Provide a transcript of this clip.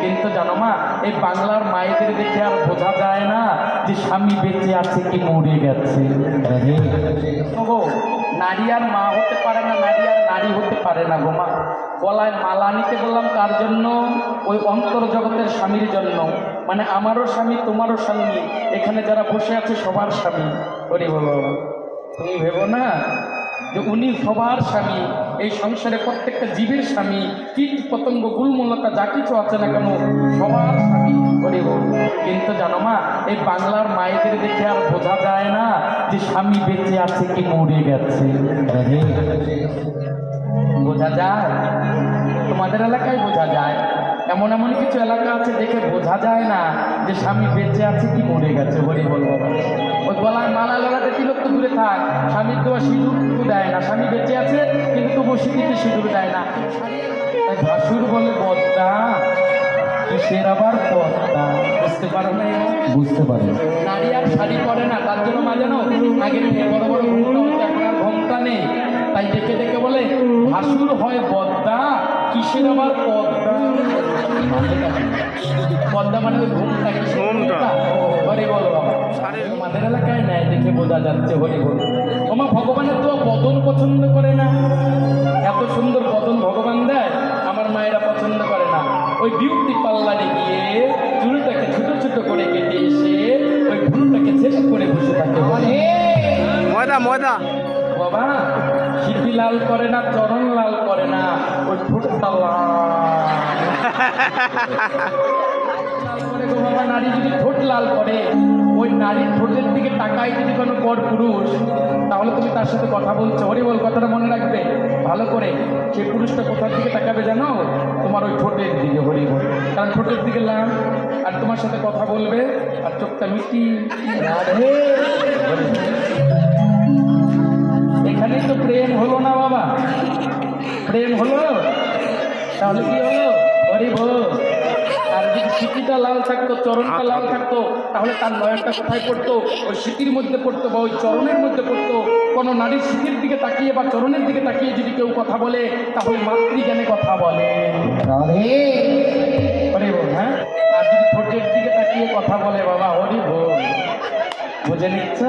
কিন্তু জানো মা, এই বাংলার মায়েদের দেখে আর বোঝা যায় না যে স্বামী বেঁচে আছে কি মরে গেছে। গো, নারী আর মা হতে পারে না, নারী আর নারী হতে পারে না গো মা। গলায় মালা নিতে বললাম কার জন্য? ওই অন্তর জগতের স্বামীর জন্য। মানে আমারও স্বামী, তোমারও স্বামী, এখানে যারা বসে আছে সবার স্বামী। ওরে বলো, তুমি ভেবো না যে উনি সবার স্বামী, এই সংসারে প্রত্যেকটা জীবের স্বামী, কীট পতঙ্গ গুলমূলতা যা কিছু আছে না কেন সবার স্বামী। ওরে বল, কিন্তু জানো মা, এই বাংলার মায়েদের দেখে আর বোঝা যায় না যে স্বামী বেঁচে আছে কি মরে গেছে। বোঝা যায়? তোমাদের এলাকায় বোঝা যায়, এমন এমন কিছু এলাকা আছে দেখে বোঝা যায় না যে স্বামী বেঁচে আছে কি মরে গেছে। হরি বল বাবা। ওই গলায় মালা লাগাতে তিলক তো দূরে থাক, স্বামীর তো সিঁদুর তো দেয় না। স্বামী বেঁচে আছে কিন্তু তবু সিঁড়িতে সিঁদুর দেয় না। ভাসুর বলে বদ্দা, কিসের আবার পদ্মা? বুঝতে পারো না? বুঝতে পারে। নারী আর শাড়ি পরে না, তার জন্য মা জানো আগে বড় বড় ঘুমটা হতো, এখন আর ঘুমটা নেই। তাই ডেকে ডেকে বলে ভাসুর হয় বদ্দা, কিসের আবার পদ্মা? পদ্মা মানে ওই ঘুমটা, কিসের? হরি বল বাবা। আমাদের এলাকায় নেয় দেখে বোঝা যাচ্ছে। হরি বল। তোমার ভগবানের তো বদন পছন্দ করে না, এত সুন্দর বদন ভগবান দেয়, আমার মায়েরা পছন্দ করে না। ওই বিউটি পার্লারে গিয়ে চুলটাকে ছোট ছোট করে কেটে এসে ওই ভুলটাকে শেষ করে বসে থাকে। ময়দা ময়দা বাবা, সিদ্ধি লাল করে না, চরণ লাল করে না, ওই ঠোঁটটা লাল করে গো বাবা। নারী যদি ঠোঁট লাল করে, ওই নারীর ঠোঁটের দিকে তাকায় যদি কোনো পর পুরুষ, তাহলে তুমি তার সাথে কথা বলছো। হরি বল, কথাটা মনে রাখবে ভালো করে। সেই পুরুষটা কোথার দিকে তাকাবে জানো? তোমার ওই ঠোঁটের দিকে। হরি বল, কারণ ঠোঁটের দিকে লাল, আর তোমার সাথে কথা বলবে আর চোখটা মিষ্টি। এখানেই তো প্রেম হলো না বাবা, প্রেম হলো তাহলে কি হলো? হরি বল। আর যদি সিটিটা লাল থাকতো, চরণটা লাল থাকতো, তাহলে তার নয়নটা কোথায় পড়তো? ওই সিটির মধ্যে পড়তো বা ওই চরণের মধ্যে পড়তো। কোনো নারীর সিটির দিকে তাকিয়ে বা চরণের দিকে তাকিয়ে যদি কেউ কথা বলে, তাহলে মাতৃজ্ঞানে কথা বলে। হরি বল। হ্যাঁ, আর যদি ঠোঁটের দিকে তাকিয়ে কথা বলে বাবা, হরি বল। বুঝে নিচ্ছ?